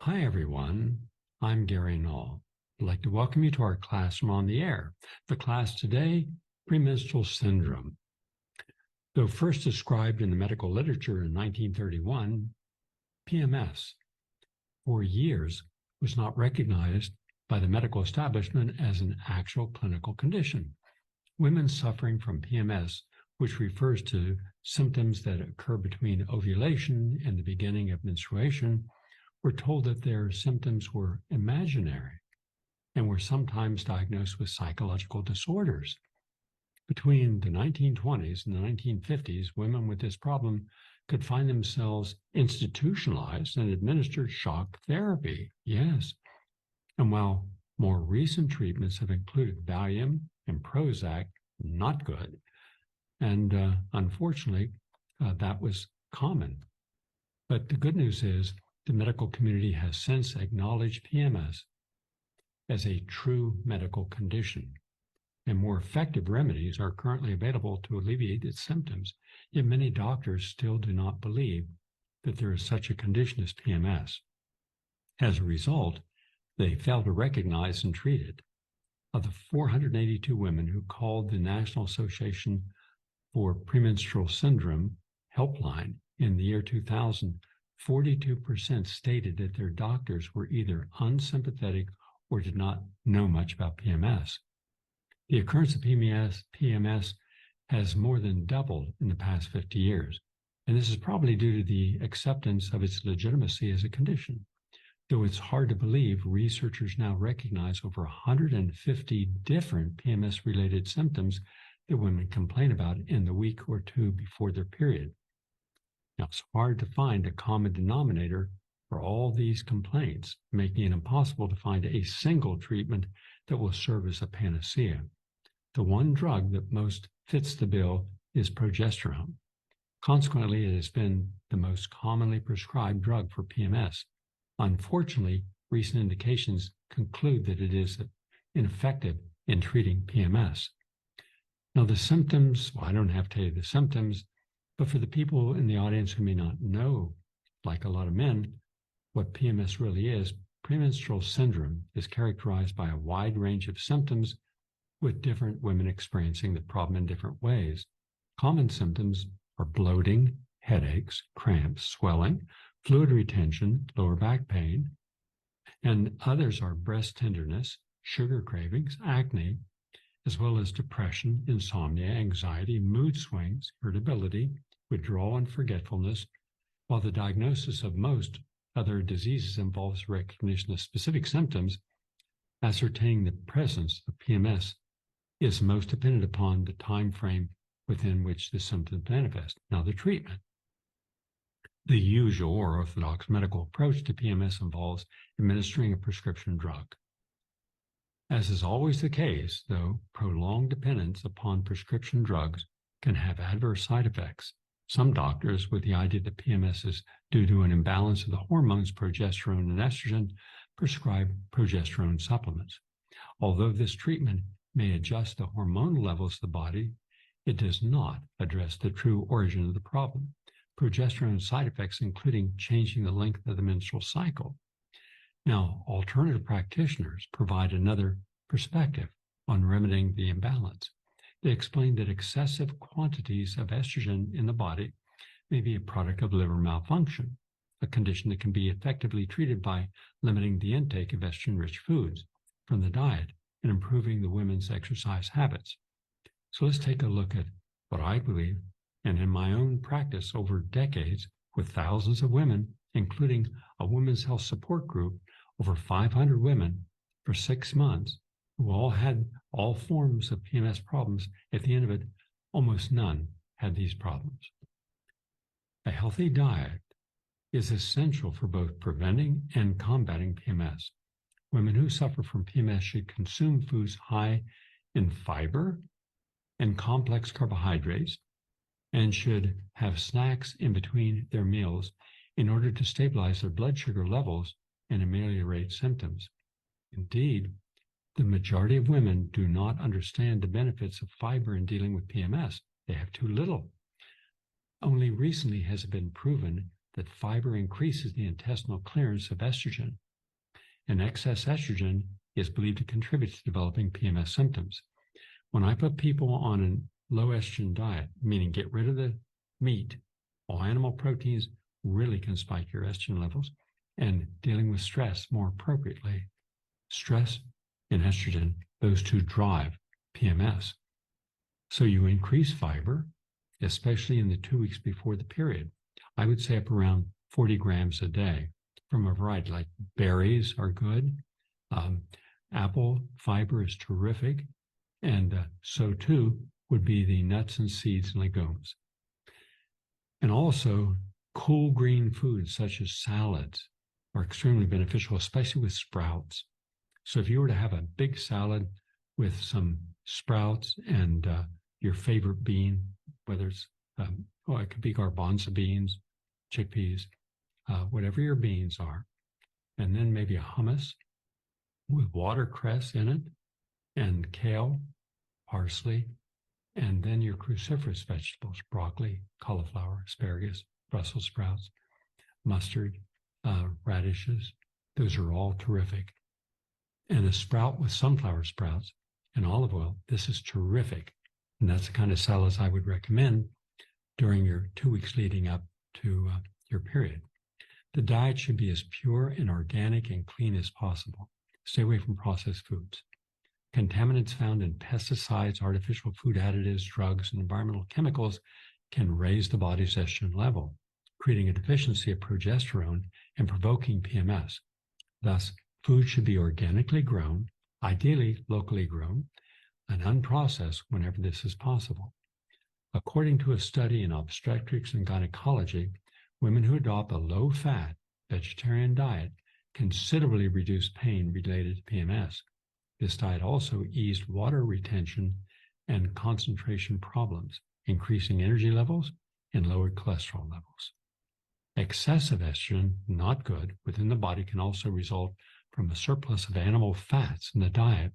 Hi, everyone. I'm Gary Knoll. I'd like to welcome you to our Classroom on the Air. The class today, premenstrual syndrome. Though first described in the medical literature in 1931, PMS, for years, was not recognized by the medical establishment as an actual clinical condition. Women suffering from PMS, which refers to symptoms that occur between ovulation and the beginning of menstruation, were told that their symptoms were imaginary and were sometimes diagnosed with psychological disorders. Between the 1920s and the 1950s, women with this problem could find themselves institutionalized and administered shock therapy. Yes. And while more recent treatments have included Valium and Prozac, not good. And unfortunately, that was common. But the good news is, the medical community has since acknowledged PMS as a true medical condition, and more effective remedies are currently available to alleviate its symptoms. Yet many doctors still do not believe that there is such a condition as PMS. As a result, they fail to recognize and treat it. Of the 482 women who called the National Association for Premenstrual Syndrome helpline in the year 2000, 42% stated that their doctors were either unsympathetic or did not know much about PMS. The occurrence of PMS has more than doubled in the past 50 years, and this is probably due to the acceptance of its legitimacy as a condition. Though it's hard to believe, researchers now recognize over 150 different PMS-related symptoms that women complain about in the week or two before their period. Now, it's hard to find a common denominator for all these complaints, making it impossible to find a single treatment that will serve as a panacea. The one drug that most fits the bill is progesterone. Consequently, it has been the most commonly prescribed drug for PMS. Unfortunately, recent indications conclude that it is ineffective in treating PMS. Now, the symptoms, I don't have to tell you the symptoms, but for the people in the audience who may not know, like a lot of men, what PMS really is, premenstrual syndrome is characterized by a wide range of symptoms with different women experiencing the problem in different ways. Common symptoms are bloating, headaches, cramps, swelling, fluid retention, lower back pain, and others are breast tenderness, sugar cravings, acne, as well as depression, insomnia, anxiety, mood swings, irritability, withdrawal, and forgetfulness, while the diagnosis of most other diseases involves recognition of specific symptoms. Ascertaining the presence of PMS is most dependent upon the time frame within which the symptoms manifest. Now, the treatment. The usual or orthodox medical approach to PMS involves administering a prescription drug. As is always the case, though, prolonged dependence upon prescription drugs can have adverse side effects. Some doctors, with the idea that PMS is due to an imbalance of the hormones progesterone and estrogen, prescribe progesterone supplements. Although this treatment may adjust the hormonal levels of the body, it does not address the true origin of the problem. Progesterone side effects, including changing the length of the menstrual cycle. Now, alternative practitioners provide another perspective on remedying the imbalance. They explain that excessive quantities of estrogen in the body may be a product of liver malfunction, a condition that can be effectively treated by limiting the intake of estrogen-rich foods from the diet and improving the women's exercise habits. So let's take a look at what I believe, and in my own practice over decades with thousands of women, including a women's health support group, over 500 women for 6 months, who all had all forms of PMS problems. At the end of it, almost none had these problems. A healthy diet is essential for both preventing and combating PMS. Women who suffer from PMS should consume foods high in fiber and complex carbohydrates, and should have snacks in between their meals in order to stabilize their blood sugar levels and ameliorate symptoms. Indeed, the majority of women do not understand the benefits of fiber in dealing with PMS. They have too little. Only recently has it been proven that fiber increases the intestinal clearance of estrogen, and excess estrogen is believed to contribute to developing PMS symptoms. When I put people on a low estrogen diet, meaning get rid of the meat, all animal proteins really can spike your estrogen levels, and dealing with stress more appropriately. Stress and estrogen, those two drive PMS. So you increase fiber, especially in the 2 weeks before the period. I would say up around 40 grams a day from a variety, like berries are good. Apple fiber is terrific. And so too would be the nuts and seeds and legumes. And also cool green foods such as salads are extremely beneficial, especially with sprouts. So if you were to have a big salad with some sprouts and your favorite bean, whether it's, it could be garbanzo beans, chickpeas, whatever your beans are, and then maybe a hummus with watercress in it, and kale, parsley, and then your cruciferous vegetables, broccoli, cauliflower, asparagus, Brussels sprouts, mustard, radishes. Those are all terrific. And a sprout with sunflower sprouts and olive oil, this is terrific. And that's the kind of salads I would recommend during your 2 weeks leading up to your period. The diet should be as pure and organic and clean as possible. Stay away from processed foods. Contaminants found in pesticides, artificial food additives, drugs, and environmental chemicals can raise the body's estrogen level, creating a deficiency of progesterone and provoking PMS. Thus, food should be organically grown, ideally locally grown, and unprocessed whenever this is possible. According to a study in obstetrics and gynecology, women who adopt a low-fat vegetarian diet considerably reduce pain related to PMS. This diet also eased water retention and concentration problems, increasing energy levels and lowered cholesterol levels. Excessive estrogen, not good, within the body can also result from a surplus of animal fats in the diet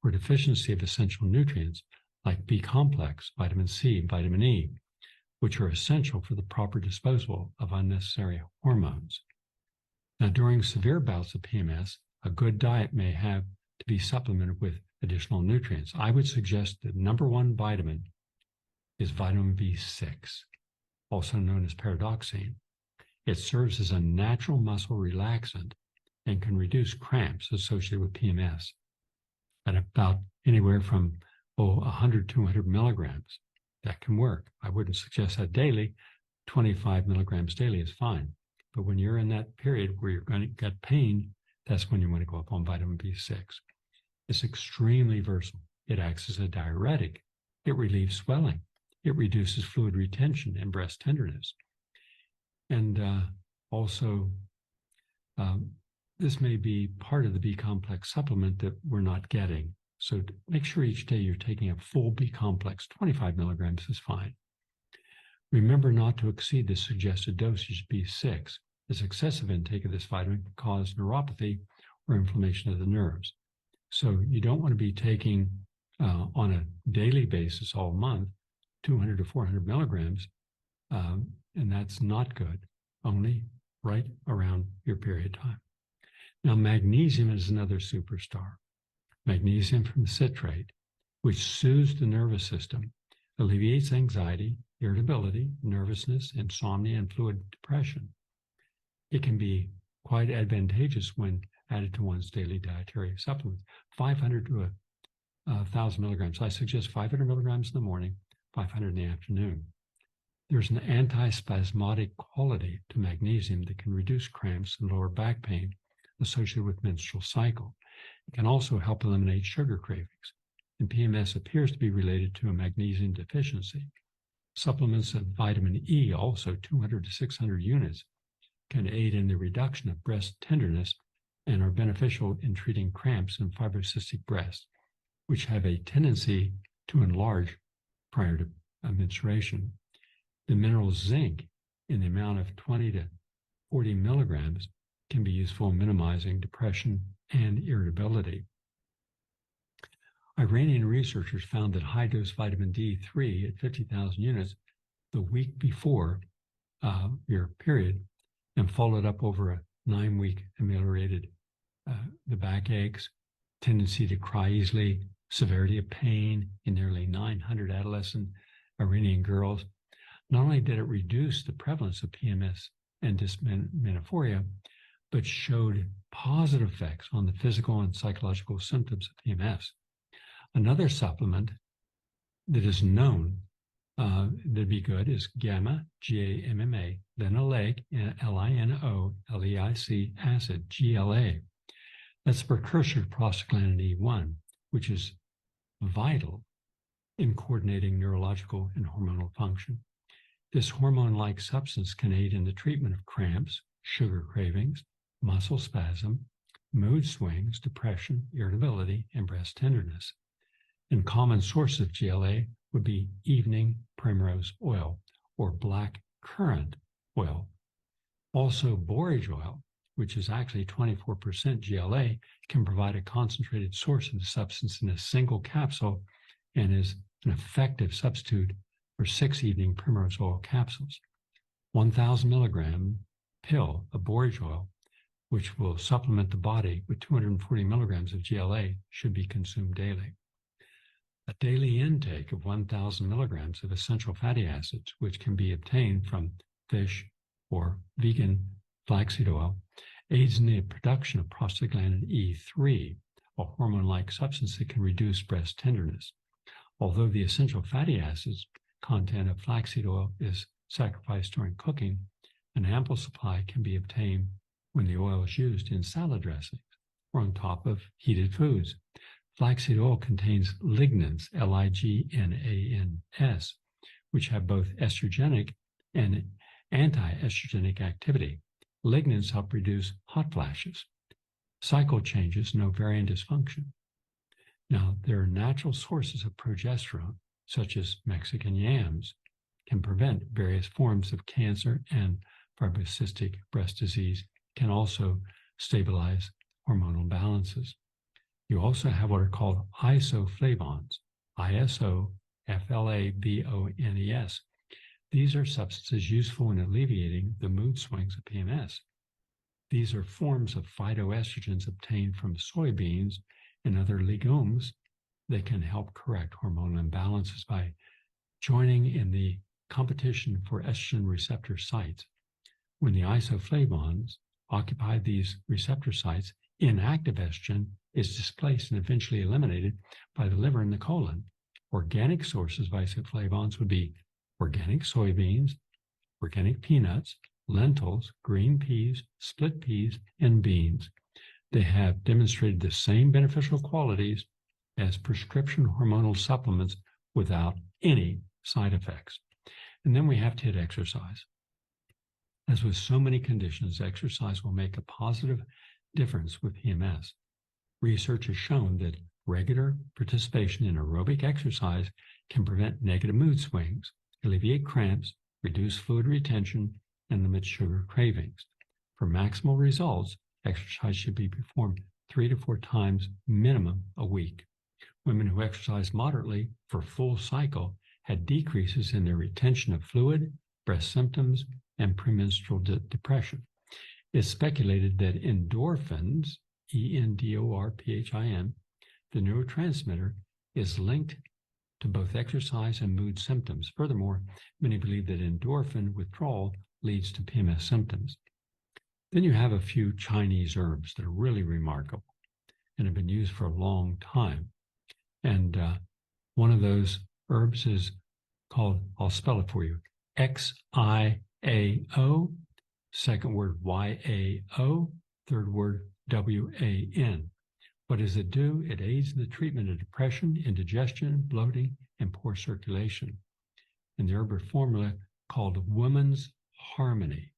or deficiency of essential nutrients like B complex, vitamin C, and vitamin E, which are essential for the proper disposal of unnecessary hormones. Now, during severe bouts of PMS, a good diet may have to be supplemented with additional nutrients. I would suggest the number one vitamin is vitamin B6, also known as pyridoxine. It serves as a natural muscle relaxant and can reduce cramps associated with PMS at about anywhere from 100 to 200 milligrams. That can work. I wouldn't suggest that daily. 25 milligrams daily is fine. But when you're in that period where you're going to get pain, that's when you want to go up on vitamin B6. It's extremely versatile. It acts as a diuretic. It relieves swelling. It reduces fluid retention and breast tenderness. And also, this may be part of the B complex supplement that we're not getting. So make sure each day you're taking a full B complex. 25 milligrams is fine. Remember not to exceed the suggested dosage of B6, as excessive intake of this vitamin can cause neuropathy or inflammation of the nerves. So you don't want to be taking on a daily basis all month 200 to 400 milligrams, and that's not good, only right around your period time. Now, magnesium is another superstar. Magnesium from citrate, which soothes the nervous system, alleviates anxiety, irritability, nervousness, insomnia, and fluid depression. It can be quite advantageous when added to one's daily dietary supplements. 500 to 1,000 milligrams. I suggest 500 milligrams in the morning, 500 in the afternoon. There's an antispasmodic quality to magnesium that can reduce cramps and lower back pain associated with menstrual cycle. It can also help eliminate sugar cravings. And PMS appears to be related to a magnesium deficiency. Supplements of vitamin E, also 200 to 600 units, can aid in the reduction of breast tenderness and are beneficial in treating cramps in fibrocystic breasts, which have a tendency to enlarge prior to menstruation. The mineral zinc in the amount of 20 to 40 milligrams can be useful in minimizing depression and irritability. Iranian researchers found that high-dose vitamin D3 at 50,000 units the week before your period and followed up over a 9-week ameliorated the back aches, tendency to cry easily, severity of pain in nearly 900 adolescent Iranian girls. Not only did it reduce the prevalence of PMS and dysmenorrhea, but showed positive effects on the physical and psychological symptoms of PMS. Another supplement that is known that'd be good is gamma, G-A-M-M-A, linoleic, L-I-N-O-L-E-I-C acid, GLA. That's a precursor to prostaglandin E1, which is vital in coordinating neurological and hormonal function. This hormone-like substance can aid in the treatment of cramps, sugar cravings, muscle spasm, mood swings, depression, irritability, and breast tenderness. And common sources of GLA would be evening primrose oil or black currant oil. Also, borage oil, which is actually 24% GLA, can provide a concentrated source of the substance in a single capsule and is an effective substitute for 6 evening primrose oil capsules. 1,000 milligram pill of borage oil, which will supplement the body with 240 milligrams of GLA, should be consumed daily. A daily intake of 1,000 milligrams of essential fatty acids, which can be obtained from fish or vegan flaxseed oil, aids in the production of prostaglandin E3, a hormone-like substance that can reduce breast tenderness. Although the essential fatty acids content of flaxseed oil is sacrificed during cooking, an ample supply can be obtained when the oil is used in salad dressings or on top of heated foods. Flaxseed oil contains lignans, L-I-G-N-A-N-S, which have both estrogenic and anti-estrogenic activity. Lignans help reduce hot flashes, cycle changes, and ovarian dysfunction. Now, there are natural sources of progesterone, such as Mexican yams, can prevent various forms of cancer, and fibrocystic breast disease can also stabilize hormonal balances. You also have what are called isoflavones, I-S-O-F-L-A-V-O-N-E-S. These are substances useful in alleviating the mood swings of PMS. These are forms of phytoestrogens obtained from soybeans and other legumes that can help correct hormonal imbalances by joining in the competition for estrogen receptor sites. When the isoflavones occupy these receptor sites, inactive estrogen is displaced and eventually eliminated by the liver and the colon. Organic sources of isoflavones would be organic soybeans, organic peanuts, lentils, green peas, split peas, and beans. They have demonstrated the same beneficial qualities as prescription hormonal supplements without any side effects. And then we have to hit exercise. As with so many conditions, exercise will make a positive difference with PMS. Research has shown that regular participation in aerobic exercise can prevent negative mood swings, alleviate cramps, reduce fluid retention, and limit sugar cravings. For maximal results, exercise should be performed 3 to 4 times minimum a week. Women who exercise moderately for full cycle had decreases in their retention of fluid, breast symptoms, and premenstrual depression. It's speculated that endorphins, E-N-D-O-R-P-H-I-N, the neurotransmitter, is linked to both exercise and mood symptoms. Furthermore, many believe that endorphin withdrawal leads to PMS symptoms. Then you have a few Chinese herbs that are really remarkable and have been used for a long time. And one of those herbs is called, I'll spell it for you, X-I-A-O, second word Y-A-O, third word W-A-N. What does it do? It aids in the treatment of depression, indigestion, bloating, and poor circulation. And the herb formula called Women's Harmony.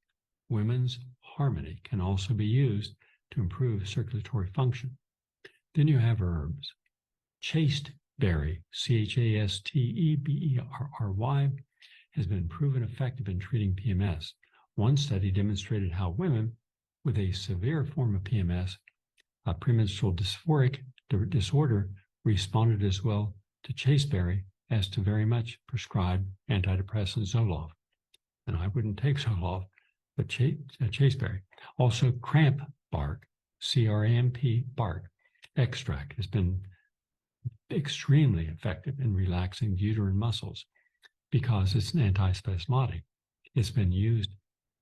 Women's Harmony can also be used to improve circulatory function. Then you have herbs. Chasteberry, C-H-A-S-T-E-B-E-R-R-Y, has been proven effective in treating PMS. One study demonstrated how women with a severe form of PMS, a premenstrual dysphoric disorder, responded as well to chasteberry as to very much prescribed antidepressant Zoloft. And I wouldn't take Zoloft, but chasteberry. Also, cramp bark, CRAMP bark extract has been extremely effective in relaxing the uterine muscles because it's an antispasmodic. It's been used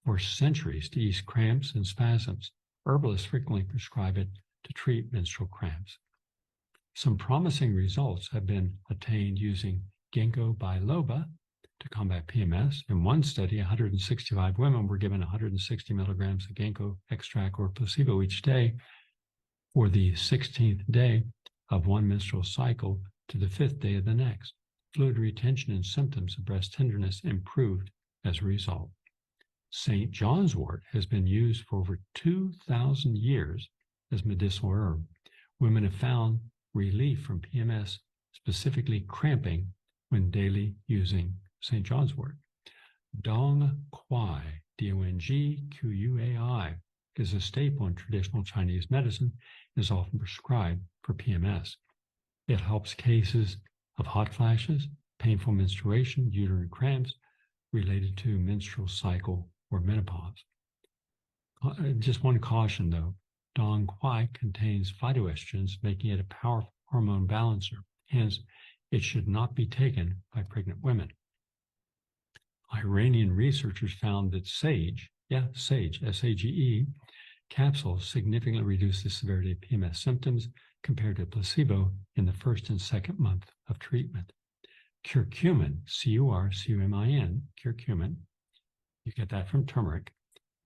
for centuries to ease cramps and spasms. Herbalists frequently prescribe it to treat menstrual cramps. Some promising results have been attained using ginkgo biloba to combat PMS. In one study, 165 women were given 160 milligrams of ginkgo extract or placebo each day for the 16th day of one menstrual cycle to the 5th day of the next. Fluid retention and symptoms of breast tenderness improved as a result. St. John's wort has been used for over 2,000 years as medicinal herb. Women have found relief from PMS, specifically cramping, when daily using St. John's wort. Dong Quai, Dongquai, is a staple in traditional Chinese medicine and is often prescribed for PMS. It helps cases of hot flashes, painful menstruation, uterine cramps related to menstrual cycle or menopause. Just one caution though, Dong Quai contains phytoestrogens, making it a powerful hormone balancer. Hence, it should not be taken by pregnant women. Iranian researchers found that sage, S-A-G-E, capsules significantly reduce the severity of PMS symptoms compared to placebo in the first and second month of treatment. Curcumin, C-U-R-C-U-M-I-N, curcumin, you get that from turmeric,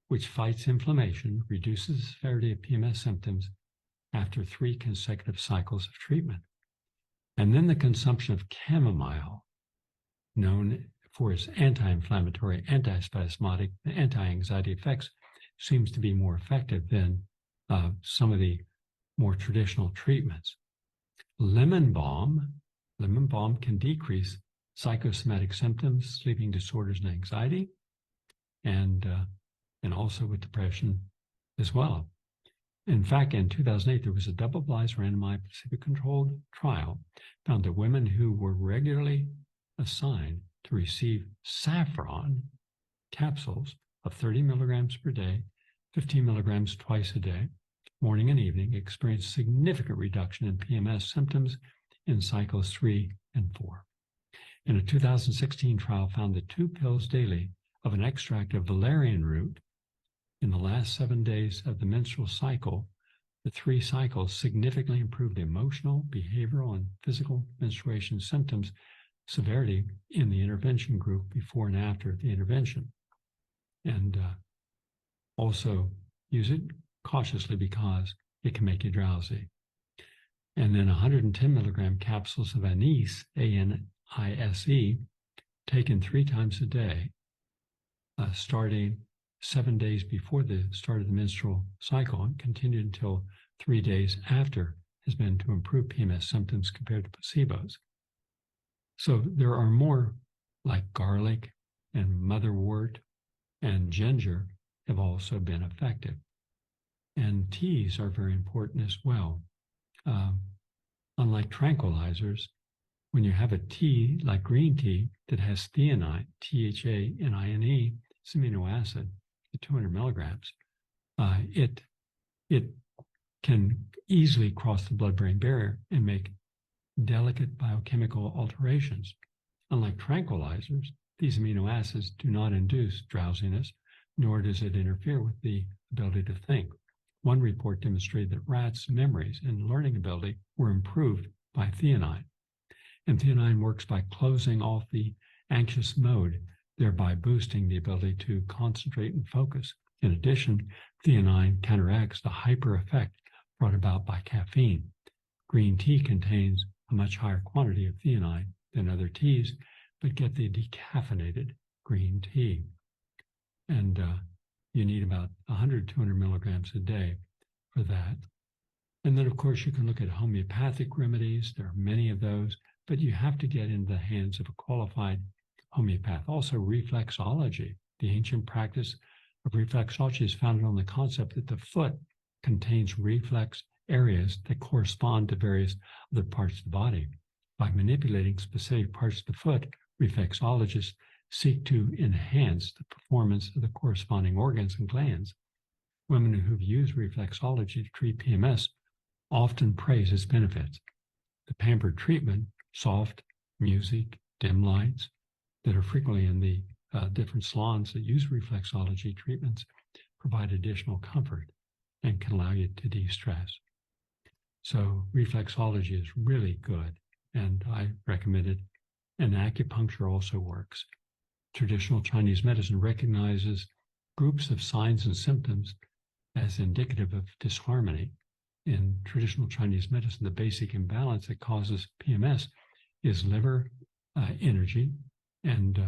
which fights inflammation, reduces the severity of PMS symptoms after 3 consecutive cycles of treatment. And then the consumption of chamomile, known for its anti-inflammatory, antispasmodic, anti-anxiety effects, seems to be more effective than some of the more traditional treatments. Lemon balm can decrease psychosomatic symptoms, sleeping disorders, and anxiety, and also with depression as well. In fact, in 2008, there was a double-blind randomized placebo-controlled trial found that women who were regularly assigned to receive saffron capsules of 30 milligrams per day, 15 milligrams twice a day, morning and evening, experienced significant reduction in PMS symptoms in cycles 3 and 4. And a 2016 trial found that 2 pills daily of an extract of valerian root in the last 7 days of the menstrual cycle, the 3 cycles significantly improved emotional, behavioral, and physical menstruation symptoms severity in the intervention group before and after the intervention. And also use it cautiously because it can make you drowsy. And then 110 milligram capsules of anise, A-N-I-S-E, taken 3 times a day, starting 7 days before the start of the menstrual cycle and continued until 3 days after, has been to improve PMS symptoms compared to placebos. So there are more like garlic and motherwort and ginger have also been effective. And teas are very important as well. Unlike tranquilizers, when you have a tea like green tea that has theanine, T-H-A-N-I-N-E, it's amino acid, 200 milligrams, it can easily cross the blood-brain barrier and make delicate biochemical alterations. Unlike tranquilizers, these amino acids do not induce drowsiness, nor does it interfere with the ability to think. One report demonstrated that rats' memories and learning ability were improved by theanine. And theanine works by closing off the anxious mode, thereby boosting the ability to concentrate and focus. In addition, theanine counteracts the hyper effect brought about by caffeine. Green tea contains a much higher quantity of theanine than other teas, but get the decaffeinated green tea. And you need about 100, 200 milligrams a day for that. And then, of course, you can look at homeopathic remedies. There are many of those, but you have to get into the hands of a qualified homeopath. Also, reflexology. The ancient practice of reflexology is founded on the concept that the foot contains reflex areas that correspond to various other parts of the body. By manipulating specific parts of the foot, reflexologists seek to enhance the performance of the corresponding organs and glands. Women who've used reflexology to treat PMS often praise its benefits. The pampered treatment, soft music, dim lights, that are frequently in the different salons that use reflexology treatments, provide additional comfort and can allow you to de-stress. So reflexology is really good, and I recommend it. And acupuncture also works. Traditional Chinese medicine recognizes groups of signs and symptoms as indicative of disharmony. In traditional Chinese medicine, the basic imbalance that causes PMS is liver energy and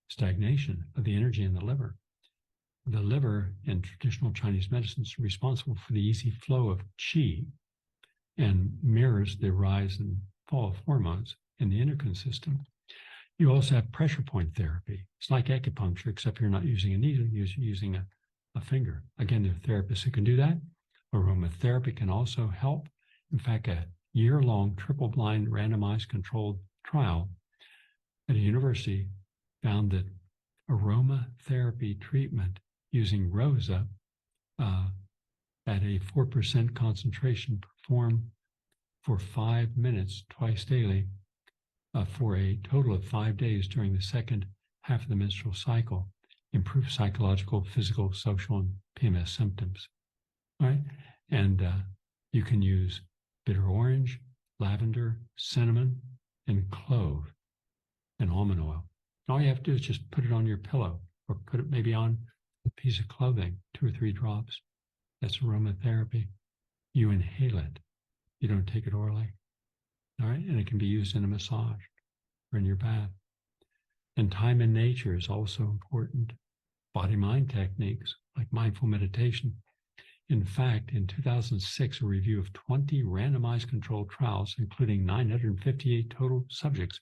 stagnation of the energy in the liver. The liver in traditional Chinese medicine is responsible for the easy flow of qi and mirrors the rise and fall of hormones in the endocrine system. You also have pressure point therapy. It's like acupuncture, except you're not using a needle, you're using a finger. Again, there are therapists who can do that. Aromatherapy can also help. In fact, a year-long triple-blind randomized controlled trial at a university found that aromatherapy treatment using Rosa at a 4% concentration performed for 5 minutes twice daily for a total of 5 days during the second half of the menstrual cycle, improved psychological, physical, social, and PMS symptoms. All right? And you can use bitter orange, lavender, cinnamon, and clove, and almond oil. All you have to do is just put it on your pillow or put it maybe on a piece of clothing, 2 or 3 drops. That's aromatherapy. You inhale it. You don't take it orally. All right? And it can be used in a massage or in your bath. And time in nature is also important. Body-mind techniques like mindful meditation. In fact, in 2006, a review of 20 randomized controlled trials, including 958 total subjects,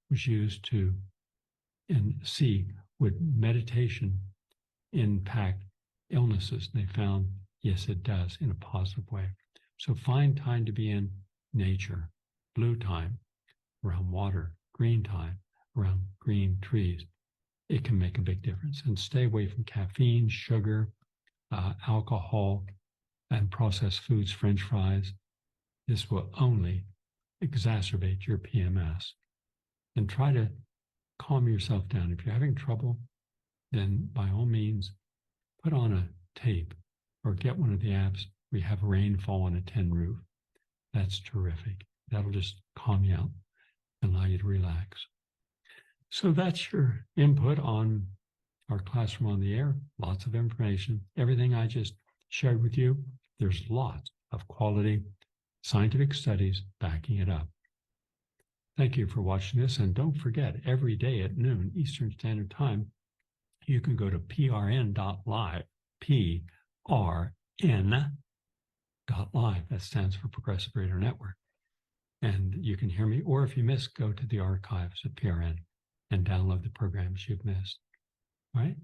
was used to see would meditation impact illnesses. And they found, yes, it does in a positive way. So find time to be in nature, blue time, around water, green time, around green trees. It can make a big difference. And stay away from caffeine, sugar, alcohol, and processed foods, French fries. This will only exacerbate your PMS. And try to calm yourself down. If you're having trouble, then by all means, put on a tape or get one of the apps. We have rainfall on a tin roof. That's terrific. That'll just calm you out and allow you to relax. So that's your input on our Classroom on the Air. Lots of information. Everything I just shared with you, there's lots of quality scientific studies backing it up. Thank you for watching this. And don't forget, every day at noon Eastern Standard Time, you can go to PRN.Live, PRN.Live. That stands for Progressive Radio Network. And you can hear me, or if you miss, go to the archives of PRN and download the programs you've missed. All right?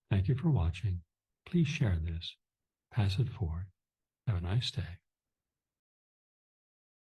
Thank you for watching. Please share this. Pass it forward. Have a nice day.